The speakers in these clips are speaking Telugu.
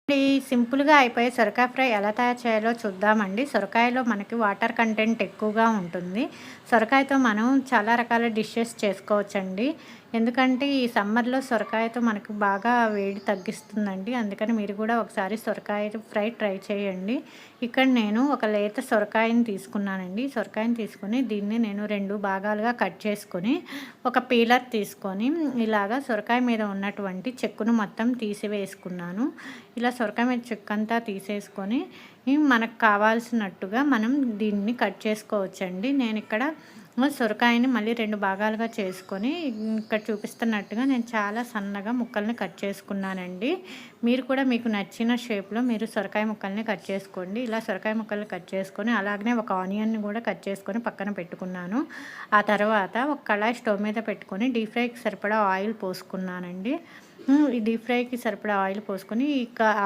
ఈ సింపుల్‌గా అయిపోయే సొరకాయ ఫ్రై ఎలా తయారు చేయాలో చూద్దామండి. సొరకాయలో మనకి వాటర్ కంటెంట్ ఎక్కువగా ఉంటుంది. సొరకాయతో మనం చాలా రకాల డిషెస్ చేసుకోవచ్చండి. ఎందుకంటే ఈ సమ్మర్‌లో సొరకాయతో మనకు బాగా వేడి తగ్గిస్తుందండి. అందుకని మీరు కూడా ఒకసారి సొరకాయ ఫ్రై ట్రై చేయండి. ఇక్కడ నేను ఒక లేత సొరకాయని తీసుకున్నానండి. సొరకాయని తీసుకొని దీన్ని నేను 2 భాగాలుగా కట్ చేసుకొని ఒక పీలర్ తీసుకొని ఇలాగా సొరకాయ మీద ఉన్నటువంటి చెక్కును మొత్తం తీసివేసుకున్నాను. ఇలా సొరకాయ మీద చెక్కంతా తీసేసుకొని మనకు కావాల్సినట్టుగా మనం దీన్ని కట్ చేసుకోవచ్చండి. నేను ఇక్కడ సొరకాయని మళ్ళీ 2 భాగాలుగా చేసుకొని ఇక్కడ చూపిస్తున్నట్టుగా నేను చాలా సన్నగా ముక్కల్ని కట్ చేసుకున్నానండి. మీరు కూడా మీకు నచ్చిన షేప్‌లో మీరు సొరకాయ ముక్కల్ని కట్ చేసుకోండి. ఇలా సొరకాయ ముక్కల్ని కట్ చేసుకొని అలాగనే ఒక ఆనియన్‌ని కూడా కట్ చేసుకొని పక్కన పెట్టుకున్నాను. ఆ తర్వాత ఒక కళాయి స్టవ్ మీద పెట్టుకొని డీప్ ఫ్రైకి సరిపడా ఆయిల్ పోసుకున్నానండి. ఈ డీప్ ఫ్రైకి సరిపడా ఆయిల్ పోసుకొని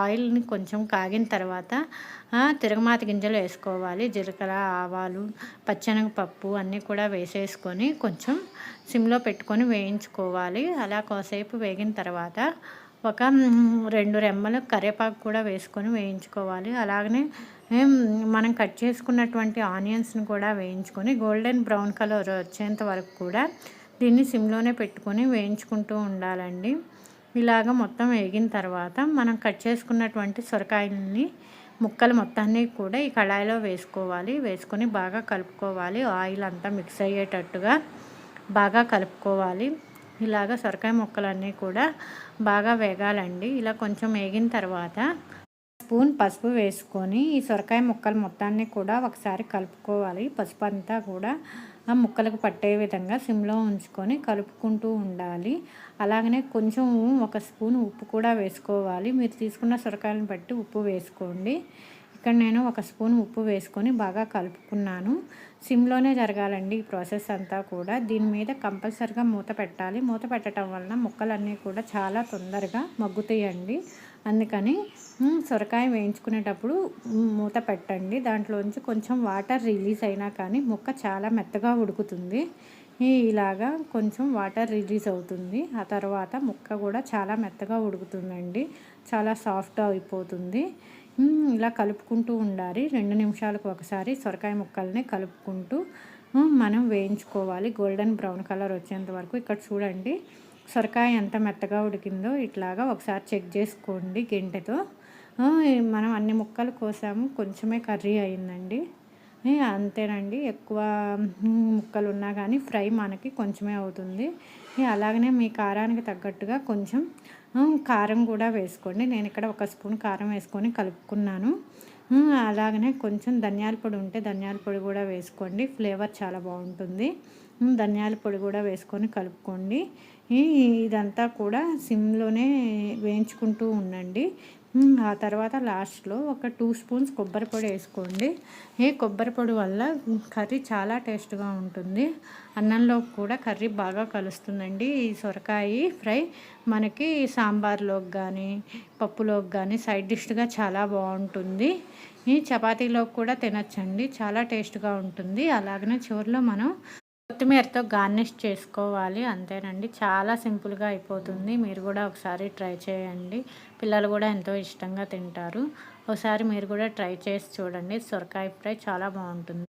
ఆయిల్‌ని కొంచెం కాగిన తర్వాత తిరగమాత గింజలు వేసుకోవాలి. జీలకర్ర, ఆవాలు, పచ్చెనగపప్పు అన్నీ కూడా వేసేసుకొని కొంచెం సిమ్‌లో పెట్టుకొని వేయించుకోవాలి. అలా కాసేపు వేగిన తర్వాత ఒక 2 రెమ్మలు కరివేపాకు కూడా వేసుకొని వేయించుకోవాలి. అలాగనే మనం కట్ చేసుకున్నటువంటి ఆనియన్స్‌ని కూడా వేయించుకొని గోల్డెన్ బ్రౌన్ కలర్ వచ్చేంత వరకు కూడా దీన్ని సిమ్‌లోనే పెట్టుకొని వేయించుకుంటూ ఉండాలండి. ఇలాగ మొత్తం వేగిన తర్వాత మనం కట్ చేసుకున్నటువంటి సొరకాయలని ముక్కలు మొత్తాన్ని కూడా ఈ కళాయిలో వేసుకోవాలి. వేసుకొని బాగా కలుపుకోవాలి. ఆయిల్ అంతా మిక్స్ అయ్యేటట్టుగా బాగా కలుపుకోవాలి. ఇలాగ సొరకాయ ముక్కలన్నీ కూడా బాగా వేగాలండి. ఇలా కొంచెం వేగిన తర్వాత స్పూన్ పసుపు వేసుకొని ఈ సొరకాయ ముక్కలు మొత్తాన్ని కూడా ఒకసారి కలుపుకోవాలి. పసుపు అంతా కూడా ఆ ముక్కలకు పట్టే విధంగా సిమ్లో ఉంచుకొని కలుపుకుంటూ ఉండాలి. అలాగనే కొంచెం ఒక స్పూన్ ఉప్పు కూడా వేసుకోవాలి. మీరు తీసుకున్న సొరకాయలను బట్టి ఉప్పు వేసుకోండి. ఇక్కడ నేను ఒక స్పూన్ ఉప్పు వేసుకొని బాగా కలుపుకున్నాను. సిమ్లోనే జరగాలండి ఈ ప్రాసెస్ అంతా కూడా. దీని మీద కంపల్సరిగా మూత పెట్టాలి. మూత పెట్టడం వలన ముక్కలన్నీ కూడా చాలా తొందరగా మగ్గుతాయండి. అందుకని సొరకాయ వేయించుకునేటప్పుడు మూత పెట్టండి. దాంట్లోంచి కొంచెం వాటర్ రిలీజ్ అయినా కానీ ముక్క చాలా మెత్తగా ఉడుకుతుంది. ఇలాగా కొంచెం వాటర్ రిలీజ్ అవుతుంది. ఆ తర్వాత ముక్క కూడా చాలా మెత్తగా ఉడుకుతుందండి. చాలా సాఫ్ట్గా అయిపోతుంది. ఇలా కలుపుకుంటూ ఉండాలి. 2 నిమిషాలకు ఒకసారి సొరకాయ ముక్కల్ని కలుపుకుంటూ మనం వేయించుకోవాలి. గోల్డెన్ బ్రౌన్ కలర్ వచ్చేంత వరకు. ఇక్కడ చూడండి సొరకాయ ఎంత మెత్తగా ఉడికిందో ఇట్లాగా ఒకసారి చెక్ చేసుకోండి గెంటెతో. మనం అన్ని ముక్కలు కోసాము, కొంచెమే కర్రీ అయిందండి. అంతేనండి. ఎక్కువ ముక్కలు ఉన్నా కానీ ఫ్రై మనకి కొంచెమే అవుతుంది. అలాగనే మీ కారానికి తగ్గట్టుగా కొంచెం కారం కూడా వేసుకోండి. నేను ఇక్కడ ఒక స్పూన్ కారం వేసుకొని కలుపుకున్నాను. అలాగనే కొంచెం ధనియాల పొడి ఉంటే ధనియాల పొడి కూడా వేసుకోండి. ఫ్లేవర్ చాలా బాగుంటుంది. ధనియాల పొడి కూడా వేసుకొని కలుపుకోండి. ఇదంతా కూడా సిమ్లోనే వేయించుకుంటూ ఉండండి. ఆ తర్వాత లాస్ట్లో ఒక 2 స్పూన్స్ కొబ్బరి పొడి వేసుకోండి. కొబ్బరి పొడి వల్ల కర్రీ చాలా టేస్ట్గా ఉంటుంది. అన్నంలో కూడా కర్రీ బాగా కలుస్తుందండి. ఈ సొరకాయ ఫ్రై మనకి సాంబార్లోకి కానీ పప్పులోకి కానీ సైడ్ డిష్గా చాలా బాగుంటుంది. ఈ చపాతీలోకి కూడా తినచ్చండి. చాలా టేస్ట్గా ఉంటుంది. అలాగనే చివరిలో మనం కొత్తిమీరతో గార్నిష్ చేసుకోవాలి. అంతేనండి. చాలా సింపుల్గా అయిపోతుంది. మీరు కూడా ఒకసారి ట్రై చేయండి. పిల్లలు కూడా ఎంతో ఇష్టంగా తింటారు. ఒకసారి మీరు కూడా ట్రై చేసి చూడండి. సొరకాయ ఫ్రై చాలా బాగుంటుంది.